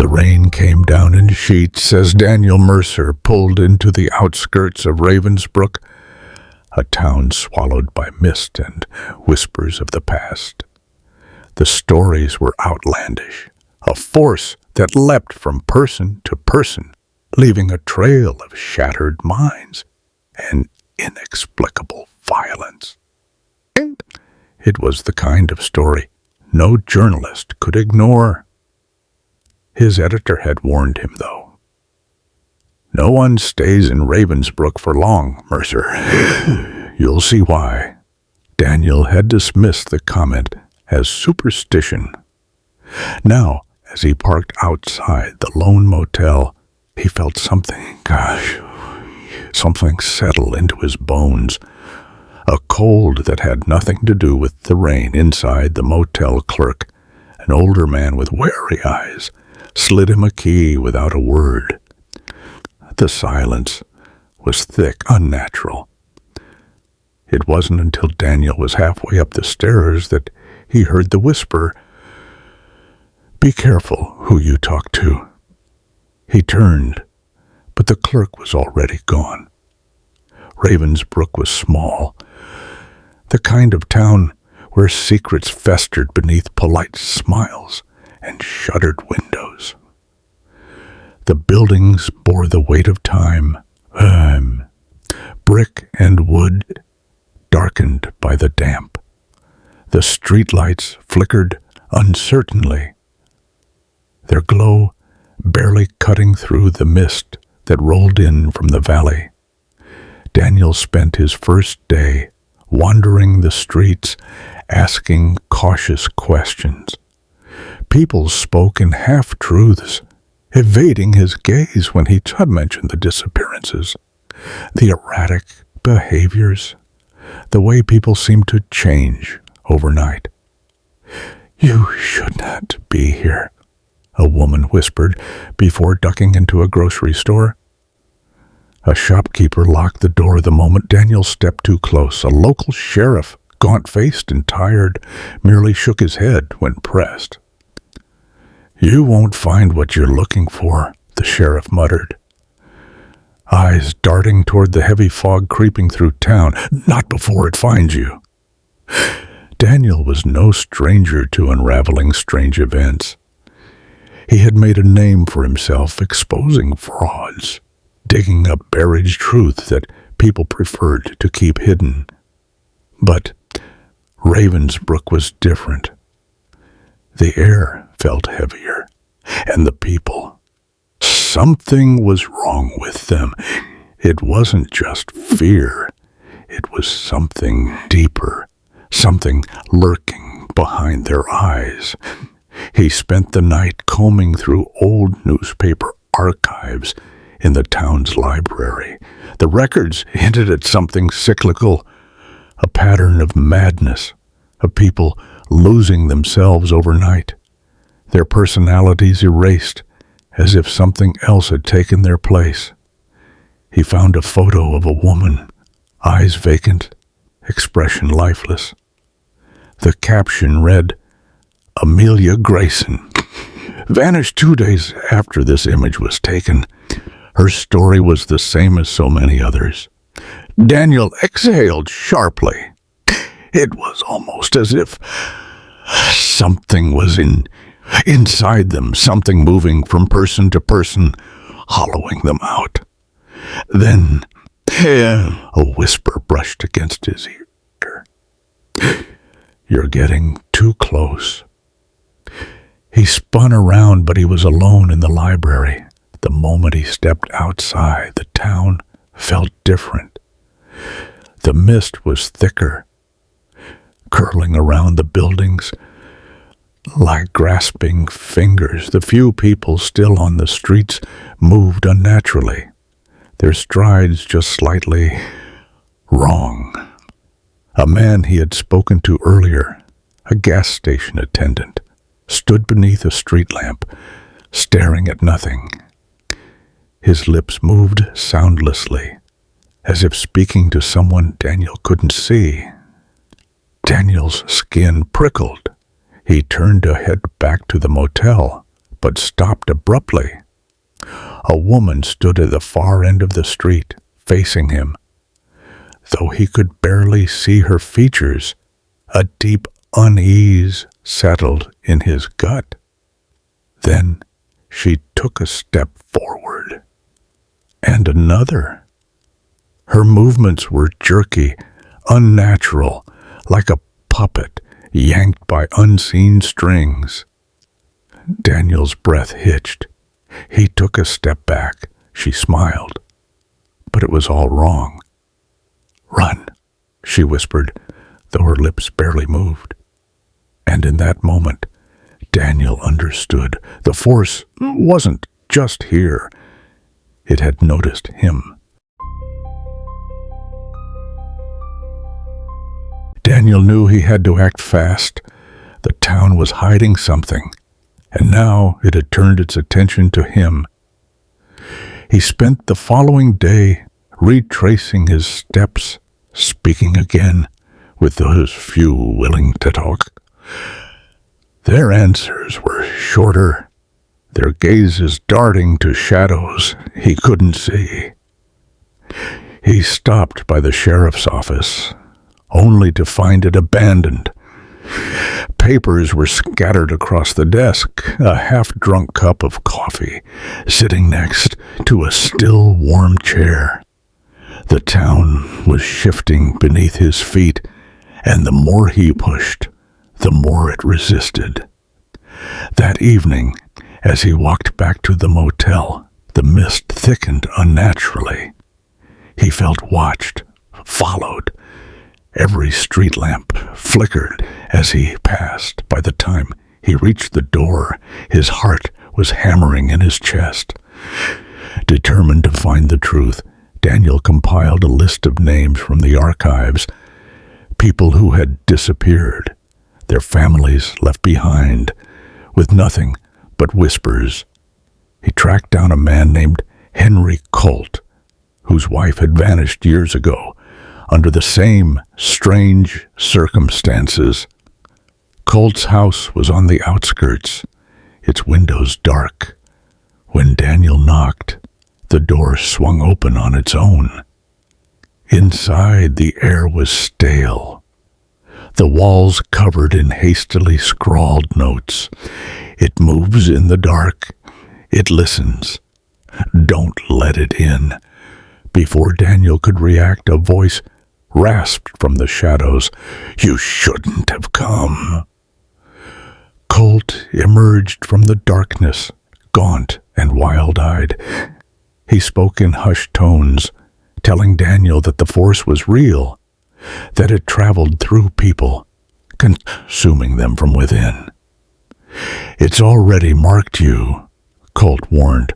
The rain came down in sheets as Daniel Mercer pulled into the outskirts of Ravensbrook, a town swallowed by mist and whispers of the past. The stories were outlandish, a force that leapt from person to person, leaving a trail of shattered minds and inexplicable violence. It was the kind of story no journalist could ignore. His editor had warned him, though. "No one stays in Ravensbrook for long, Mercer. You'll see why." Daniel had dismissed the comment as superstition. Now, as he parked outside the lone motel, he felt something settle into his bones. A cold that had nothing to do with the rain. Inside, the motel clerk, an older man with wary eyes, slid him a key without a word. The silence was thick, unnatural. It wasn't until Daniel was halfway up the stairs that he heard the whisper, "Be careful who you talk to." He turned, but the clerk was already gone. Ravensbrook was small, the kind of town where secrets festered beneath polite smiles and shuttered windows. The buildings bore the weight of time, brick and wood, darkened by the damp. The streetlights flickered uncertainly, their glow barely cutting through the mist that rolled in from the valley. Daniel spent his first day wandering the streets, asking cautious questions. People spoke in half-truths, evading his gaze when he mentioned the disappearances, the erratic behaviors, the way people seemed to change overnight. "You should not be here," a woman whispered before ducking into a grocery store. A shopkeeper locked the door the moment Daniel stepped too close. A local sheriff, gaunt-faced and tired, merely shook his head when pressed. "You won't find what you're looking for," the sheriff muttered, eyes darting toward the heavy fog creeping through town. "Not before it finds you." Daniel was no stranger to unraveling strange events. He had made a name for himself exposing frauds, digging up buried truth that people preferred to keep hidden. But Ravensbrook was different. The air felt heavier, and the people. Something was wrong with them. It wasn't just fear. It was something deeper, something lurking behind their eyes. He spent the night combing through old newspaper archives in the town's library. The records hinted at something cyclical, a pattern of madness, of people losing themselves overnight, their personalities erased as if something else had taken their place. He found a photo of a woman, eyes vacant, expression lifeless. The caption read, "Amelia Grayson." Vanished 2 days after this image was taken. Her story was the same as so many others. Daniel exhaled sharply. It was almost as if something was inside them, something moving from person to person, hollowing them out. Then a whisper brushed against his ear. "You're getting too close." He spun around, but he was alone in the library. The moment he stepped outside, the town felt different. The mist was thicker, curling around the buildings like grasping fingers. The few people still on the streets moved unnaturally, their strides just slightly wrong. A man he had spoken to earlier, a gas station attendant, stood beneath a street lamp, staring at nothing. His lips moved soundlessly, as if speaking to someone Daniel couldn't see. Daniel's skin prickled. He turned to head back to the motel, but stopped abruptly. A woman stood at the far end of the street, facing him. Though he could barely see her features, a deep unease settled in his gut. Then she took a step forward, and another. Her movements were jerky, unnatural, like a puppet yanked by unseen strings. Daniel's breath hitched. He took a step back. She smiled. But it was all wrong. "Run," she whispered, though her lips barely moved. And in that moment, Daniel understood. The force wasn't just here. It had noticed him. Daniel knew he had to act fast. The town was hiding something, and now it had turned its attention to him. He spent the following day retracing his steps, speaking again with those few willing to talk. Their answers were shorter, their gazes darting to shadows he couldn't see. He stopped by the sheriff's office, only to find it abandoned. Papers were scattered across the desk, a half-drunk cup of coffee sitting next to a still warm chair. The town was shifting beneath his feet, and the more he pushed, the more it resisted. That evening, as he walked back to the motel, the mist thickened unnaturally. He felt watched, followed. Every street lamp flickered as he passed. By the time he reached the door, his heart was hammering in his chest. Determined to find the truth, Daniel compiled a list of names from the archives, people who had disappeared, their families left behind, with nothing but whispers. He tracked down a man named Henry Colt, whose wife had vanished years ago, under the same strange circumstances. Colt's house was on the outskirts, its windows dark. When Daniel knocked, the door swung open on its own. Inside, the air was stale, the walls covered in hastily scrawled notes. "It moves in the dark. It listens. Don't let it in." Before Daniel could react, a voice rasped from the shadows, "You shouldn't have come." Colt emerged from the darkness, gaunt and wild-eyed. He spoke in hushed tones, telling Daniel that the force was real, that it traveled through people, consuming them from within. "It's already marked you," Colt warned.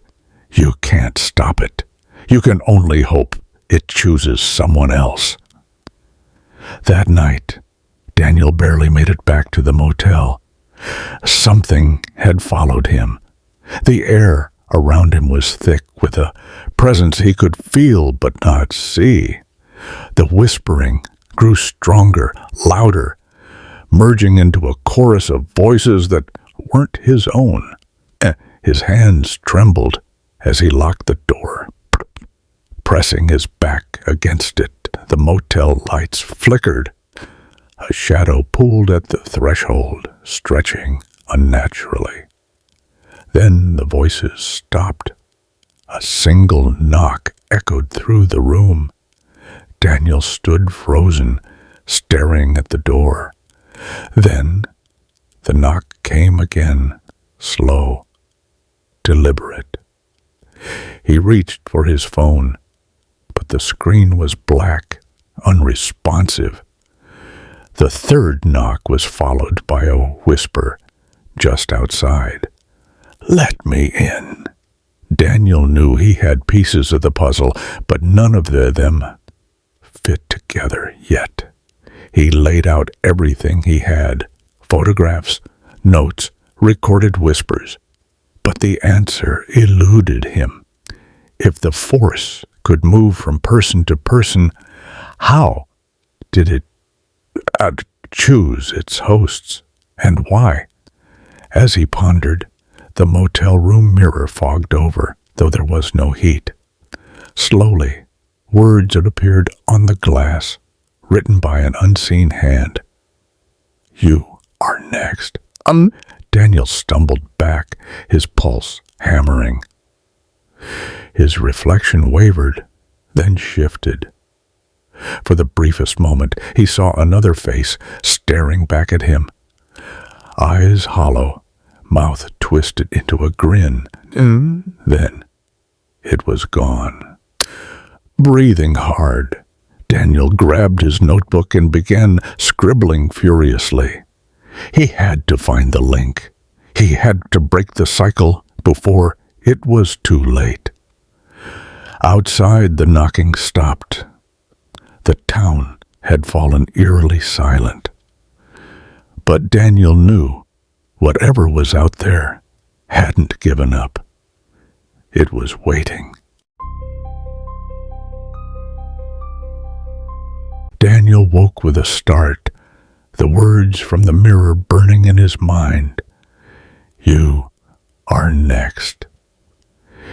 "You can't stop it. You can only hope it chooses someone else." That night, Daniel barely made it back to the motel. Something had followed him. The air around him was thick with a presence he could feel but not see. The whispering grew stronger, louder, merging into a chorus of voices that weren't his own. His hands trembled as he locked the door, pressing his back against it. The motel lights flickered. A shadow pooled at the threshold, stretching unnaturally. Then the voices stopped. A single knock echoed through the room. Daniel stood frozen, staring at the door. Then the knock came again, slow, deliberate. He reached for his phone, but the screen was black, unresponsive. The third knock was followed by a whisper just outside. "Let me in." Daniel knew he had pieces of the puzzle, but none of them fit together yet. He laid out everything he had, photographs, notes, recorded whispers, but the answer eluded him. If the force could move from person to person, how did it choose its hosts, and why? As he pondered, The motel room mirror fogged over, though there was no heat. Slowly, words had appeared on the glass, written by an unseen hand. "You are next." Daniel stumbled back, his pulse hammering. His reflection wavered, then shifted. For the briefest moment, he saw another face staring back at him. Eyes hollow, mouth twisted into a grin. Then it was gone. Breathing hard, Daniel grabbed his notebook and began scribbling furiously. He had to find the link. He had to break the cycle before it was too late. Outside, the knocking stopped. The town had fallen eerily silent. But Daniel knew whatever was out there hadn't given up. It was waiting. Daniel woke with a start, the words from the mirror burning in his mind. "You are next."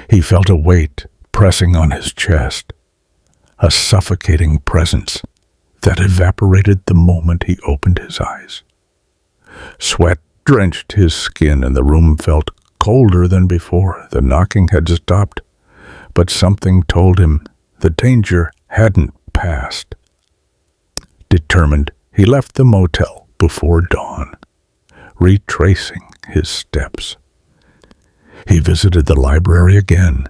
He felt a weight pressing on his chest, a suffocating presence that evaporated the moment he opened his eyes. Sweat drenched his skin and the room felt colder than before. The knocking had stopped, but something told him the danger hadn't passed. Determined, he left the motel before dawn, retracing his steps. He visited the library again,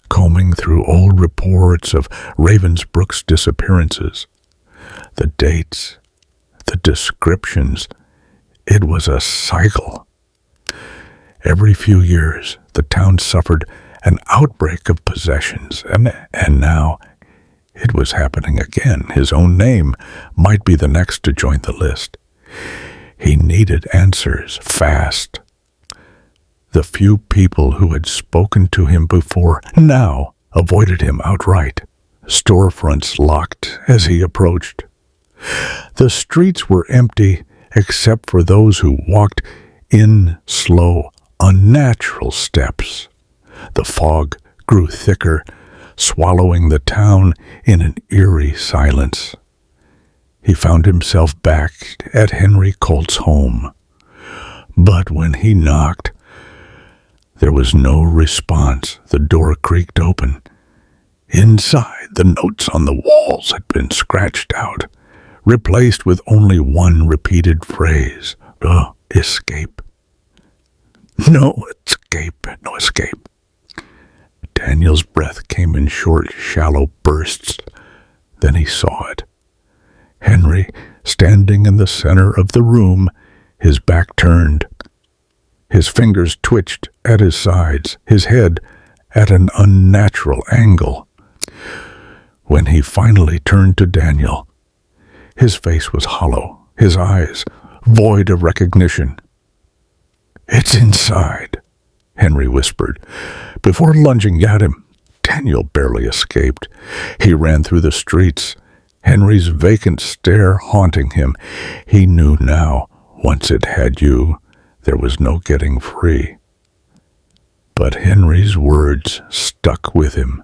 combing through old reports of Ravensbrook's disappearances. The dates, the descriptions, it was a cycle. Every few years, the town suffered an outbreak of possessions, and now it was happening again. His own name might be the next to join the list. He needed answers fast. The few people who had spoken to him before now avoided him outright, storefronts locked as he approached. The streets were empty except for those who walked in slow, unnatural steps. The fog grew thicker, swallowing the town in an eerie silence. He found himself back at Henry Colt's home. But when he knocked, there was no response. The door creaked open. Inside, the notes on the walls had been scratched out, replaced with only one repeated phrase: escape. No escape, no escape. Daniel's breath came in short, shallow bursts. Then he saw it. Henry, standing in the center of the room, his back turned. His fingers twitched at his sides, his head at an unnatural angle. When he finally turned to Daniel, his face was hollow, his eyes void of recognition. "It's inside," Henry whispered. Before lunging at him, Daniel barely escaped. He ran through the streets, Henry's vacant stare haunting him. He knew now, once it had you, there was no getting free. But Henry's words stuck with him.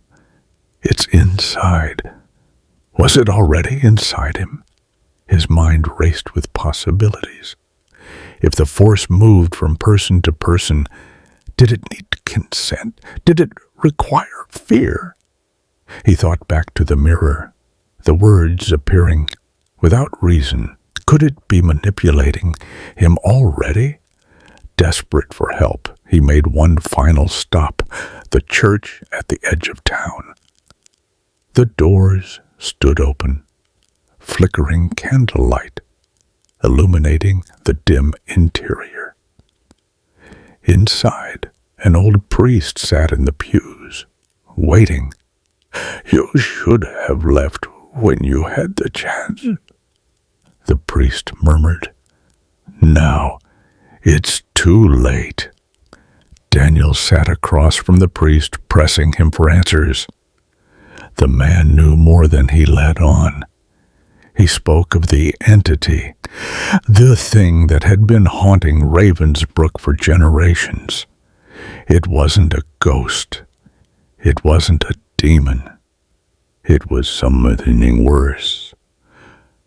"It's inside." Was it already inside him? His mind raced with possibilities. If the force moved from person to person, did it need consent? Did it require fear? He thought back to the mirror, the words appearing without reason. Could it be manipulating him already? Desperate for help, he made one final stop, the church at the edge of town. The doors stood open, flickering candlelight, illuminating the dim interior. Inside, an old priest sat in the pews, waiting. "You should have left when you had the chance," the priest murmured. "Now it's too late." Daniel sat across from the priest, pressing him for answers. The man knew more than he let on. He spoke of the entity, the thing that had been haunting Ravensbrook for generations. It wasn't a ghost. It wasn't a demon. It was something worse.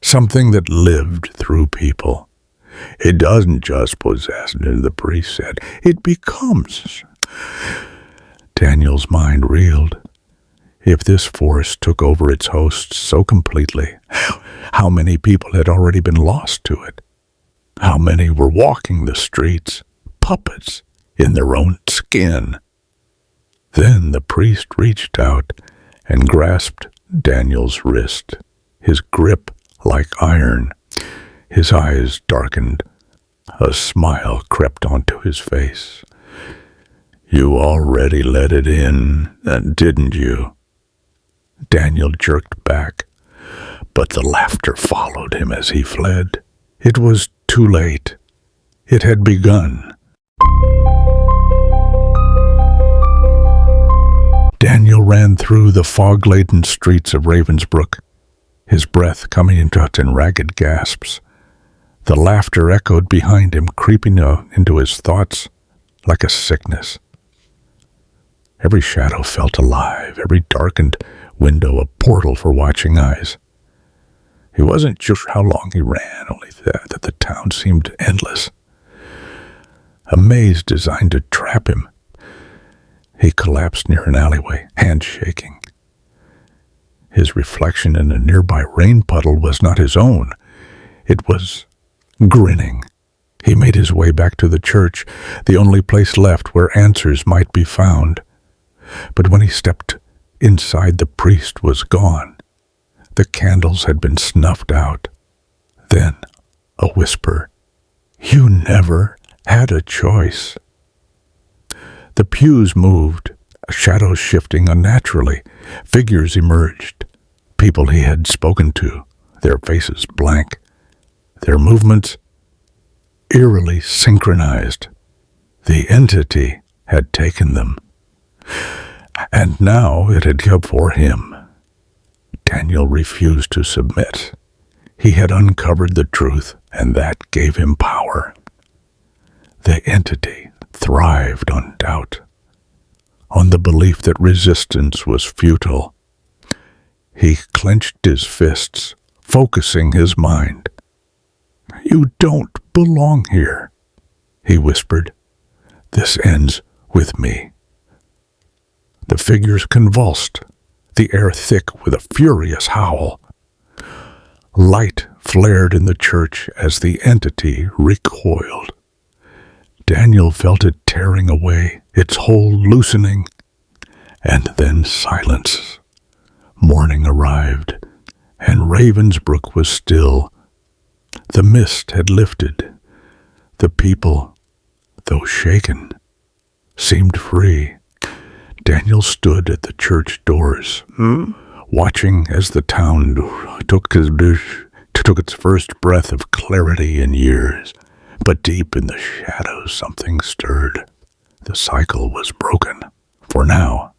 Something that lived through people. It doesn't just possess, the priest said. It becomes. Daniel's mind reeled. If this force took over its hosts so completely, how many people had already been lost to it? How many were walking the streets, puppets in their own skin? Then the priest reached out and grasped Daniel's wrist, his grip like iron. His eyes darkened. A smile crept onto his face. You already let it in, didn't you? Daniel jerked back, but the laughter followed him as he fled. It was too late. It had begun. Daniel ran through the fog-laden streets of Ravensbrook, his breath coming out in ragged gasps. The laughter echoed behind him, creeping into his thoughts like a sickness. Every shadow felt alive, every darkened window a portal for watching eyes. He wasn't sure how long he ran, only that the town seemed endless. A maze designed to trap him. He collapsed near an alleyway, hands shaking. His reflection in a nearby rain puddle was not his own. It was grinning. He made his way back to the church, the only place left where answers might be found. But when he stepped inside, the priest was gone. The candles had been snuffed out. Then a whisper. You never had a choice. The pews moved, shadows shifting unnaturally. Figures emerged. People he had spoken to, their faces blank. Their movements eerily synchronized. The entity had taken them. And now it had come for him. Daniel refused to submit. He had uncovered the truth, and that gave him power. The entity thrived on doubt, on the belief that resistance was futile. He clenched his fists, focusing his mind. You don't belong here, he whispered. This ends with me. The figures convulsed, the air thick with a furious howl. Light flared in the church as the entity recoiled. Daniel felt it tearing away, its hold loosening, and then silence. Morning arrived, and Ravensbrook was still. The mist had lifted. The people, though shaken, seemed free. Daniel stood at the church doors, watching as the town took its first breath of clarity in years. But deep in the shadows something stirred. The cycle was broken. For now,